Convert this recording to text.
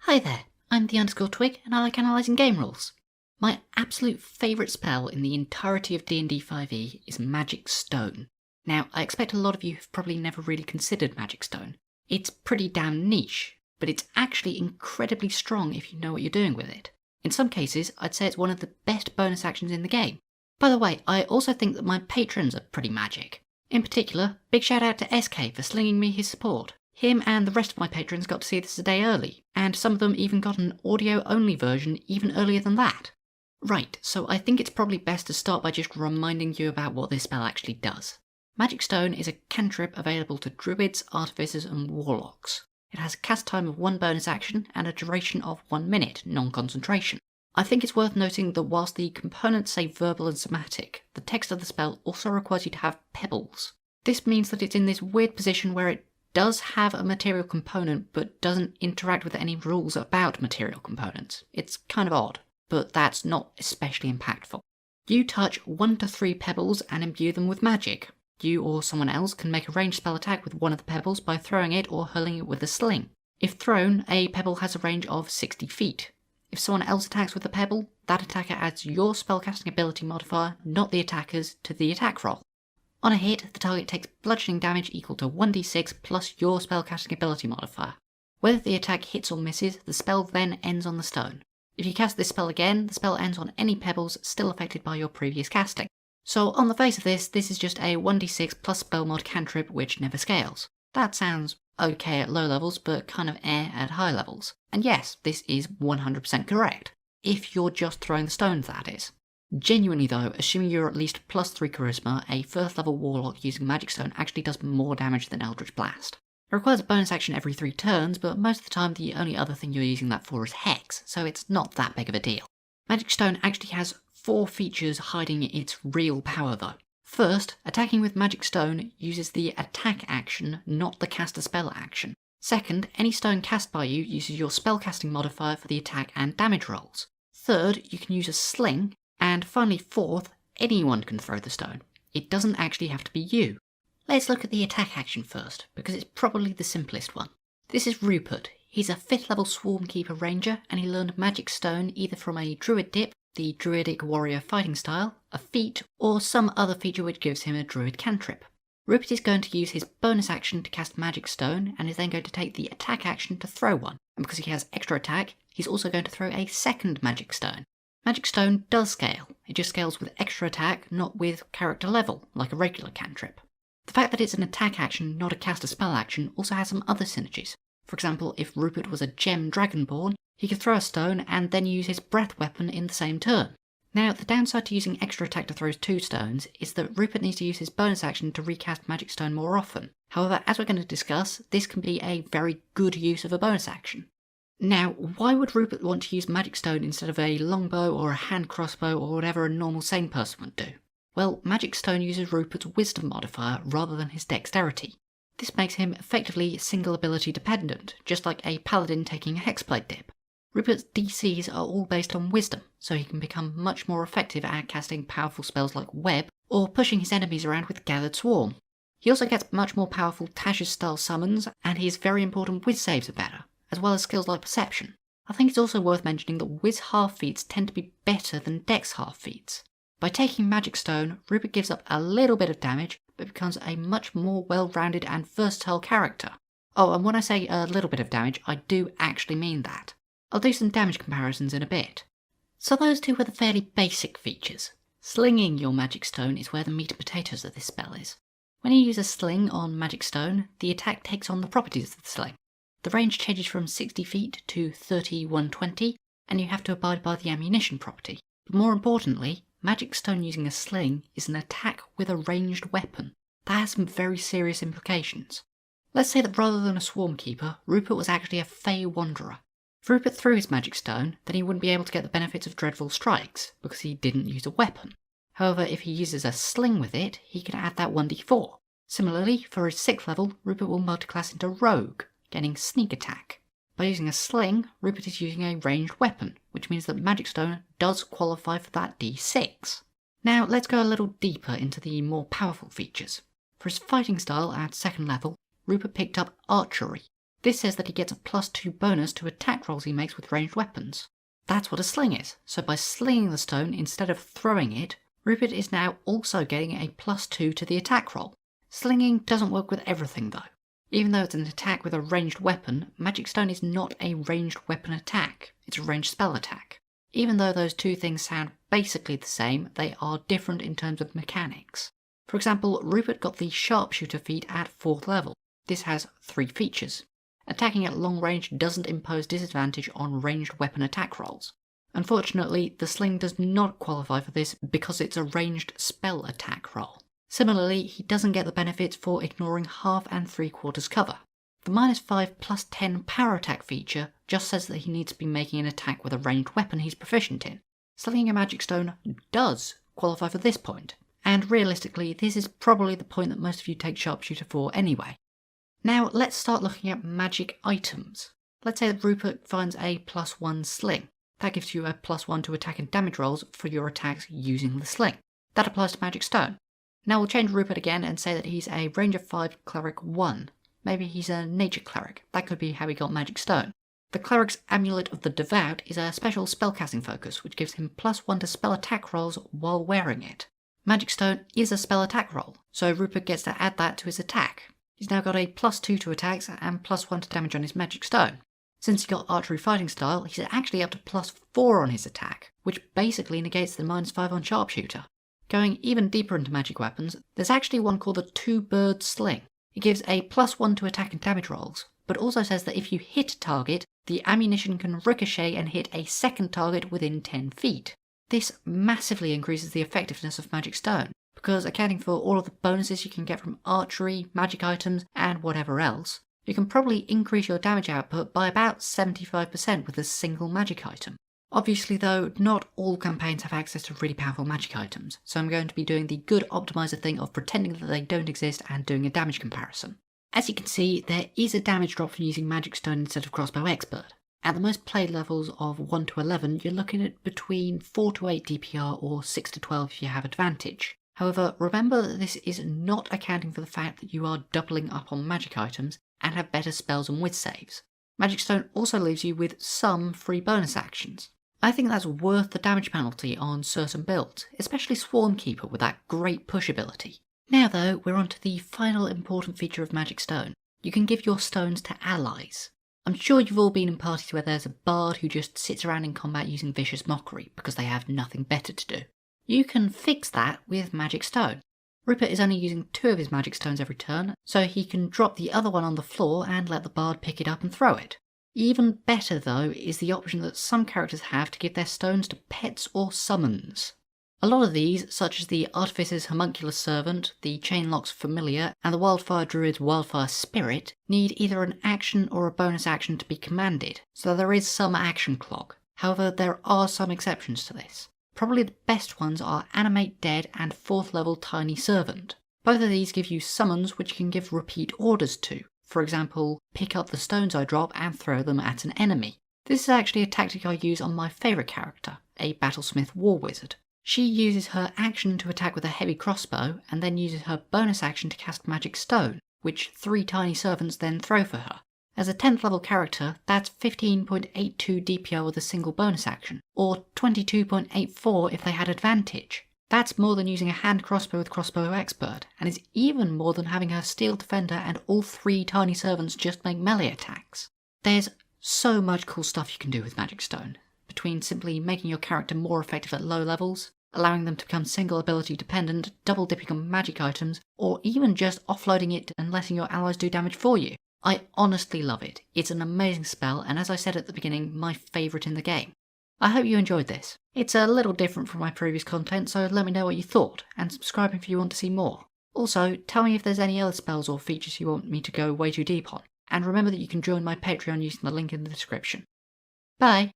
Hi there, I'm the _twig and I like analysing game rules. My absolute favourite spell in the entirety of D&D 5e is Magic Stone. Now, I expect a lot of you have probably never really considered Magic Stone. It's pretty damn niche, but it's actually incredibly strong if you know what you're doing with it. In some cases, I'd say it's one of the best bonus actions in the game. By the way, I also think that my patrons are pretty magic. In particular, big shout out to SK for slinging me his support. Him and the rest of my patrons got to see this a day early, and some of them even got an audio-only version even earlier than that. Right, so I think it's probably best to start by just reminding you about what this spell actually does. Magic Stone is a cantrip available to druids, artificers and warlocks. It has a cast time of 1 bonus action and a duration of 1 minute, non-concentration. I think it's worth noting that whilst the components say verbal and somatic, the text of the spell also requires you to have pebbles. This means that it's in this weird position where it does have a material component but doesn't interact with any rules about material components. It's kind of odd, but that's not especially impactful. You touch 1 to 3 pebbles and imbue them with magic. You or someone else can make a ranged spell attack with one of the pebbles by throwing it or hurling it with a sling. If thrown, a pebble has a range of 60 feet. If someone else attacks with a pebble, that attacker adds your spellcasting ability modifier, not the attacker's, to the attack roll. On a hit, the target takes bludgeoning damage equal to 1d6 plus your spellcasting ability modifier. Whether the attack hits or misses, the spell then ends on the stone. If you cast this spell again, the spell ends on any pebbles still affected by your previous casting. So on the face of this is just a 1d6 plus spell mod cantrip which never scales. That sounds okay at low levels, but kind of at high levels. And yes, this is 100% correct. If you're just throwing the stones, that is. Genuinely though, assuming you're at least +3 charisma, a 1st level warlock using Magic Stone actually does more damage than Eldritch Blast. It requires a bonus action every 3 turns, but most of the time the only other thing you're using that for is Hex, so it's not that big of a deal. Magic Stone actually has 4 features hiding its real power though. First, attacking with Magic Stone uses the attack action, not the cast a spell action. Second, any stone cast by you uses your spellcasting modifier for the attack and damage rolls. Third, you can use a sling. And finally, fourth, anyone can throw the stone. It doesn't actually have to be you. Let's look at the attack action first, because it's probably the simplest one. This is Rupert. He's a 5th level Swarmkeeper Ranger, and he learned Magic Stone either from a Druid dip, the Druidic Warrior fighting style, a feat, or some other feature which gives him a Druid cantrip. Rupert is going to use his bonus action to cast Magic Stone, and is then going to take the attack action to throw one. And because he has extra attack, he's also going to throw a second Magic Stone. Magic Stone does scale, it just scales with extra attack, not with character level, like a regular cantrip. The fact that it's an attack action, not a cast a spell action, also has some other synergies. For example, if Rupert was a gem dragonborn, he could throw a stone and then use his breath weapon in the same turn. Now, the downside to using extra attack to throw 2 stones is that Rupert needs to use his bonus action to recast Magic Stone more often. However, as we're going to discuss, this can be a very good use of a bonus action. Now, why would Rupert want to use Magic Stone instead of a longbow or a hand crossbow or whatever a normal sane person would do? Well, Magic Stone uses Rupert's wisdom modifier rather than his dexterity. This makes him effectively single ability dependent, just like a paladin taking a hexblade dip. Rupert's DCs are all based on wisdom, so he can become much more effective at casting powerful spells like Web, or pushing his enemies around with Gathered Swarm. He also gets much more powerful Tasha's style summons, and his very important Wiz saves are better, as well as skills like Perception. I think it's also worth mentioning that Wiz half feats tend to be better than Dex half feats. By taking Magic Stone, Rupert gives up a little bit of damage, but becomes a much more well-rounded and versatile character. Oh, and when I say a little bit of damage, I do actually mean that. I'll do some damage comparisons in a bit. So those two were the fairly basic features. Slinging your Magic Stone is where the meat and potatoes of this spell is. When you use a sling on Magic Stone, the attack takes on the properties of the sling. The range changes from 60 feet to 120, and you have to abide by the ammunition property. But more importantly, Magic Stone using a sling is an attack with a ranged weapon. That has some very serious implications. Let's say that rather than a Swarmkeeper, Rupert was actually a Fey Wanderer. If Rupert threw his Magic Stone, then he wouldn't be able to get the benefits of Dreadful Strikes, because he didn't use a weapon. However, if he uses a sling with it, he can add that 1d4. Similarly, for his 6th level, Rupert will multiclass into Rogue, getting Sneak Attack. By using a sling, Rupert is using a ranged weapon, which means that Magic Stone does qualify for that d6. Now let's go a little deeper into the more powerful features. For his fighting style at 2nd level, Rupert picked up Archery. This says that he gets a +2 bonus to attack rolls he makes with ranged weapons. That's what a sling is, so by slinging the stone instead of throwing it, Rupert is now also getting a +2 to the attack roll. Slinging doesn't work with everything though. Even though it's an attack with a ranged weapon, Magic Stone is not a ranged weapon attack, it's a ranged spell attack. Even though those two things sound basically the same, they are different in terms of mechanics. For example, Rupert got the Sharpshooter feat at 4th level. This has 3 features. Attacking at long range doesn't impose disadvantage on ranged weapon attack rolls. Unfortunately, the Sling does not qualify for this because it's a ranged spell attack roll. Similarly, he doesn't get the benefits for ignoring half and 3/4 cover. The -5 +10 power attack feature just says that he needs to be making an attack with a ranged weapon he's proficient in. Slinging a Magic Stone does qualify for this point, and realistically this is probably the point that most of you take Sharpshooter for anyway. Now let's start looking at magic items. Let's say that Rupert finds a +1 sling. That gives you a +1 to attack and damage rolls for your attacks using the sling. That applies to Magic Stone. Now we'll change Rupert again and say that he's a Ranger 5 Cleric 1. Maybe he's a Nature Cleric. That could be how he got Magic Stone. The Cleric's Amulet of the Devout is a special spellcasting focus, which gives him +1 to spell attack rolls while wearing it. Magic Stone is a spell attack roll, so Rupert gets to add that to his attack. He's now got a +2 to attacks and +1 to damage on his Magic Stone. Since he got Archery Fighting Style, he's actually up to +4 on his attack, which basically negates the -5 on Sharpshooter. Going even deeper into magic weapons, there's actually one called the 2-Bird Sling. It gives a +1 to attack and damage rolls, but also says that if you hit a target, the ammunition can ricochet and hit a second target within 10 feet. This massively increases the effectiveness of Magic Stone, because accounting for all of the bonuses you can get from archery, magic items, and whatever else, you can probably increase your damage output by about 75% with a single magic item. Obviously though, not all campaigns have access to really powerful magic items, so I'm going to be doing the good optimizer thing of pretending that they don't exist and doing a damage comparison. As you can see, there is a damage drop from using Magic Stone instead of Crossbow Expert. At the most played levels of 1 to 11, you're looking at between 4 to 8 DPR or 6 to 12 if you have advantage. However, remember that this is not accounting for the fact that you are doubling up on magic items and have better spells and whiz saves. Magic Stone also leaves you with some free bonus actions. I think that's worth the damage penalty on certain builds, especially Swarmkeeper with that great push ability. Now though, we're on to the final important feature of Magic Stone. You can give your stones to allies. I'm sure you've all been in parties where there's a bard who just sits around in combat using Vicious Mockery because they have nothing better to do. You can fix that with Magic Stone. Rupert is only using 2 of his Magic Stones every turn, so he can drop the other one on the floor and let the bard pick it up and throw it. Even better though is the option that some characters have to give their stones to pets or summons. A lot of these, such as the Artificer's Homunculus Servant, the Chainlock's Familiar, and the Wildfire Druid's Wildfire Spirit, need either an action or a bonus action to be commanded, so there is some action clog. However, there are some exceptions to this. Probably the best ones are Animate Dead and 4th level Tiny Servant. Both of these give you summons which you can give repeat orders to. For example, pick up the stones I drop and throw them at an enemy. This is actually a tactic I use on my favourite character, a Battlesmith War Wizard. She uses her action to attack with a heavy crossbow, and then uses her bonus action to cast Magic Stone, which 3 tiny servants then throw for her. As a 10th level character, that's 15.82 DPR with a single bonus action, or 22.84 if they had advantage. That's more than using a hand crossbow with Crossbow Expert, and is even more than having her Steel Defender and all 3 tiny servants just make melee attacks. There's so much cool stuff you can do with Magic Stone, between simply making your character more effective at low levels, allowing them to become single ability dependent, double dipping on magic items, or even just offloading it and letting your allies do damage for you. I honestly love it. It's an amazing spell, and as I said at the beginning, my favourite in the game. I hope you enjoyed this. It's a little different from my previous content, so let me know what you thought, and subscribe if you want to see more. Also, tell me if there's any other spells or features you want me to go way too deep on, and remember that you can join my Patreon using the link in the description. Bye!